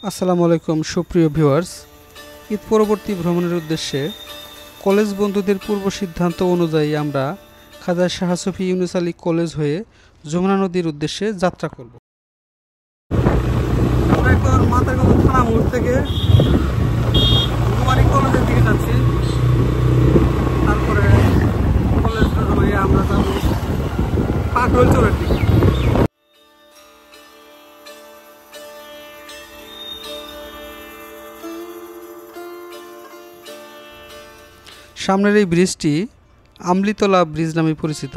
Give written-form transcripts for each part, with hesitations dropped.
আসসালামু আলাইকুম সুপ্রিয় ভিউয়ার্স, ঈদ পরবর্তী ভ্রমণের উদ্দেশ্যে কলেজ বন্ধুদের পূর্ব সিদ্ধান্ত অনুযায়ী আমরা খাজা শাহ সুফি ইউনুস আলী কলেজ হয়ে যমুনা নদীর উদ্দেশ্যে যাত্রা করব। আমরা এখন মাথারগঞ্জ থানা মোড় থেকে কুমারী কলেজের দিকে যাচ্ছি। তারপরে কলেজ হয়ে আমরা যাব পাকরুলচরের দিকে। সামনের এই ব্রিজটি আমলিতলা ব্রিজ নামে পরিচিত।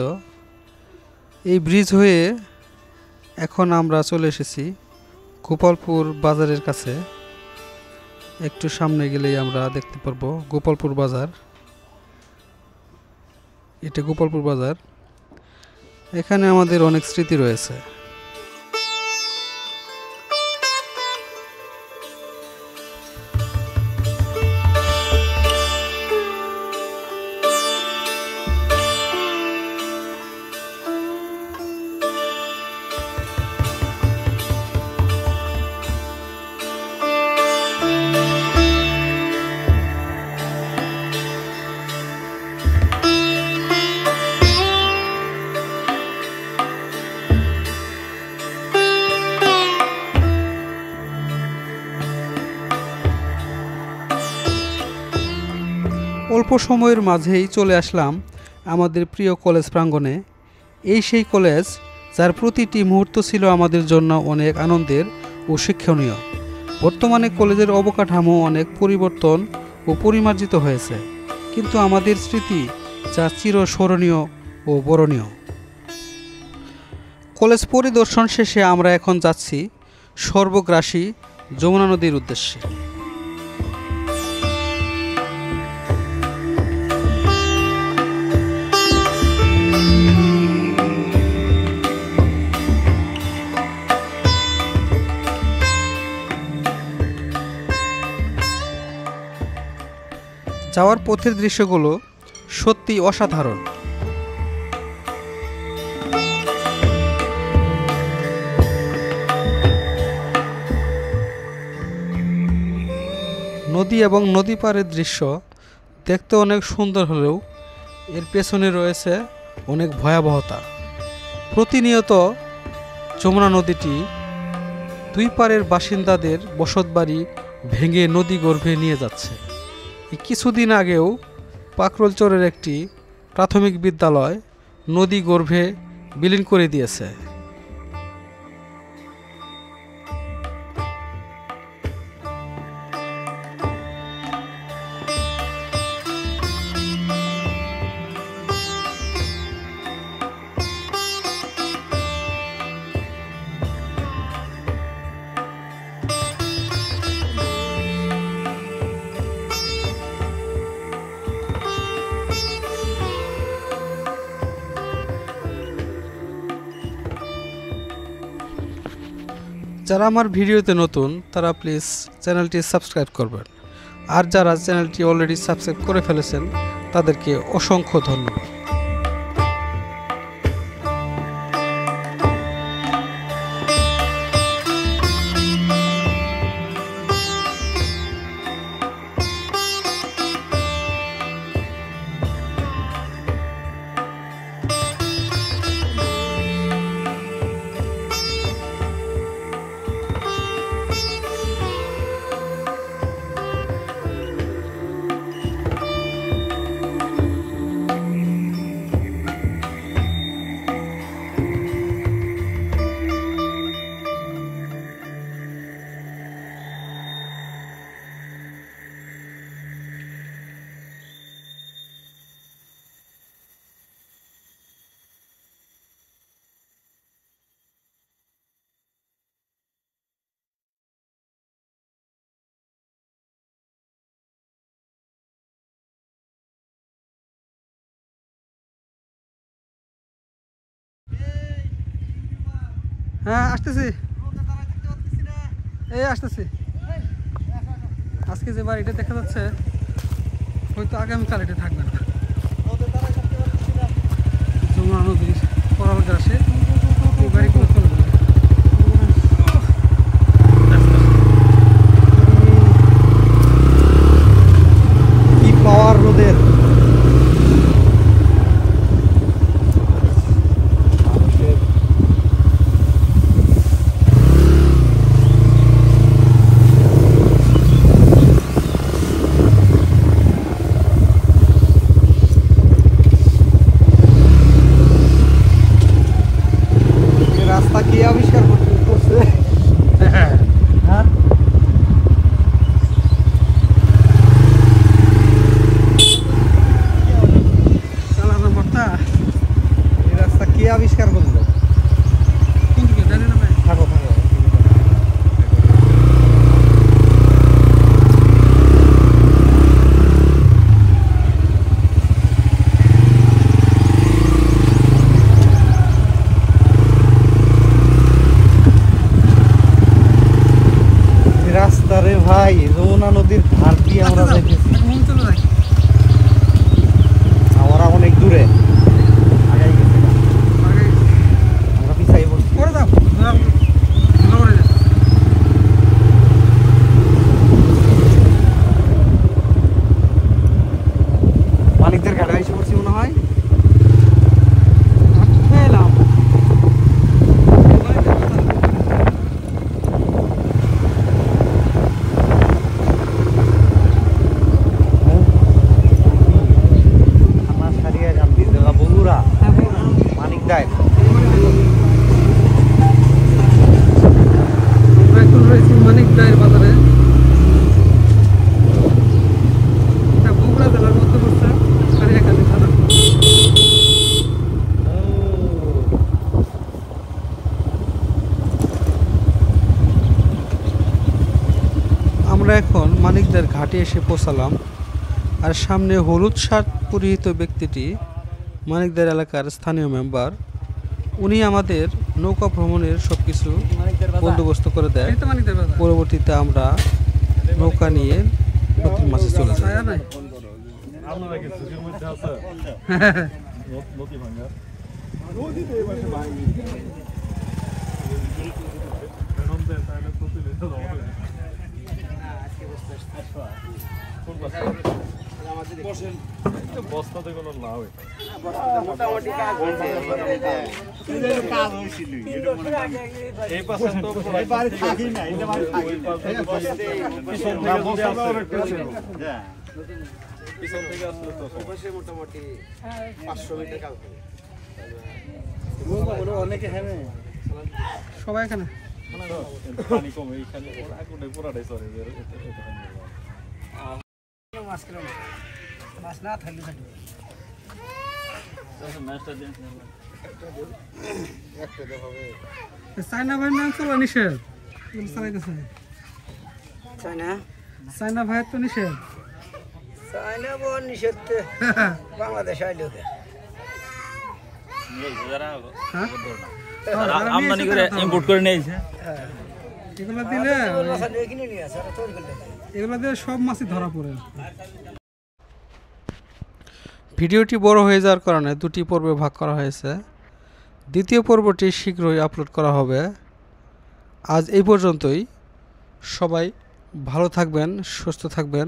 এই ব্রিজ হয়ে এখন আমরা চলে এসেছি গোপালপুর বাজারের কাছে। একটু সামনে গেলেই আমরা দেখতে পারবো গোপালপুর বাজার। এটা গোপালপুর বাজার। এখানে আমাদের অনেক স্মৃতি রয়েছে। অল্প সময়ের মাঝেই চলে আসলাম আমাদের প্রিয় কলেজ প্রাঙ্গণে। এই সেই কলেজ যার প্রতিটি মুহূর্ত ছিল আমাদের জন্য অনেক আনন্দের ও শিক্ষণীয়। বর্তমানে কলেজের অবকাঠামো অনেক পরিবর্তন ও পরিমার্জিত হয়েছে, কিন্তু আমাদের স্মৃতি যা চিরস্মরণীয় ও বরণীয়। কলেজ পরিদর্শন শেষে আমরা এখন যাচ্ছি সর্বগ্রাসী যমুনা নদীর উদ্দেশ্যে। যাওয়ার পথের দৃশ্যগুলো সত্যি অসাধারণ। নদী এবং নদী পাড়ের দৃশ্য দেখতে অনেক সুন্দর হলেও এর পেছনে রয়েছে অনেক ভয়াবহতা। প্রতিনিয়ত যমুনা নদীটি দুই পাড়ের বাসিন্দাদের বসতবাড়ি ভেঙে নদী গর্ভে নিয়ে যাচ্ছে। কিছুদিন আগেও পাকরুলচরের একটি প্রাথমিক বিদ্যালয় নদী গর্ভে বিলীন করে দিয়েছে। যারা আমার ভিডিওতে নতুন তারা প্লিজ চ্যানেলটি সাবস্ক্রাইব করবেন, আর যারা চ্যানেলটি অলরেডি সাবস্ক্রাইব করে ফেলেছেন তাদেরকে অসংখ্য ধন্যবাদ। হ্যাঁ আসতেছি, এই আসতেছি। আজকে যে বাড়িটা দেখা যাচ্ছে হয়তো আগামীকাল এটা থাকবে না। যমুনা নদীর পরাবর্তী আসে এই বাড়িগুলো চলে যাবে। রে ভাই, যমুনা নদীর ধার দিয়ে আমরা যাইতেছি। আমরা অনেক দূরে আগাই গেছি না, আমরা পিছাই পড়ছি। মানিকদের ঘাটে এসে পড়ছি মনে হয়। আমরা এখন মানিকদের ঘাটে এসে পৌঁছালাম। আর সামনে হলুদ শার্ট পরিহিত ব্যক্তিটি মানিকদের এলাকার স্থানীয় মেম্বার। উনি আমাদের নৌকা ভ্রমণের সব কিছু বন্দোবস্ত করে দেয়। পরবর্তীতে আমরা নৌকা নিয়ে নদীর মাঝে চলে যাই। বস্তাতে কোনো লাভ এই পাশে তো থাকি না, পিছন থেকে আসলে তো মোটামুটি 500 মিটার কাল অনেকে হ্যাঁ সবাই এখানে পানি কমে এইখানে আগুনে পুরাটাই সরে মাছ না থাকলে চায়না ভাইয়ের নাম চলো নিষেধ চালাইতেছে। চায়না ভাইয়ের তো নিষেধ। চায়না বল নিষেধ বাংলাদেশ আইলো আমদানি করে ইম্পোর্ট করে নিয়েছে। এগুলো দিলে এগুলো দিয়ে সব মাছই ধরা পড়ে। ভিডিওটি বড় হয়ে যাওয়ার কারণে দুটি পর্বে ভাগ করা হয়েছে। দ্বিতীয় পর্বটি শীঘ্রই আপলোড করা হবে। আজ এই পর্যন্তই। সবাই ভালো থাকবেন, সুস্থ থাকবেন।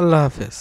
আল্লাহ হাফেজ।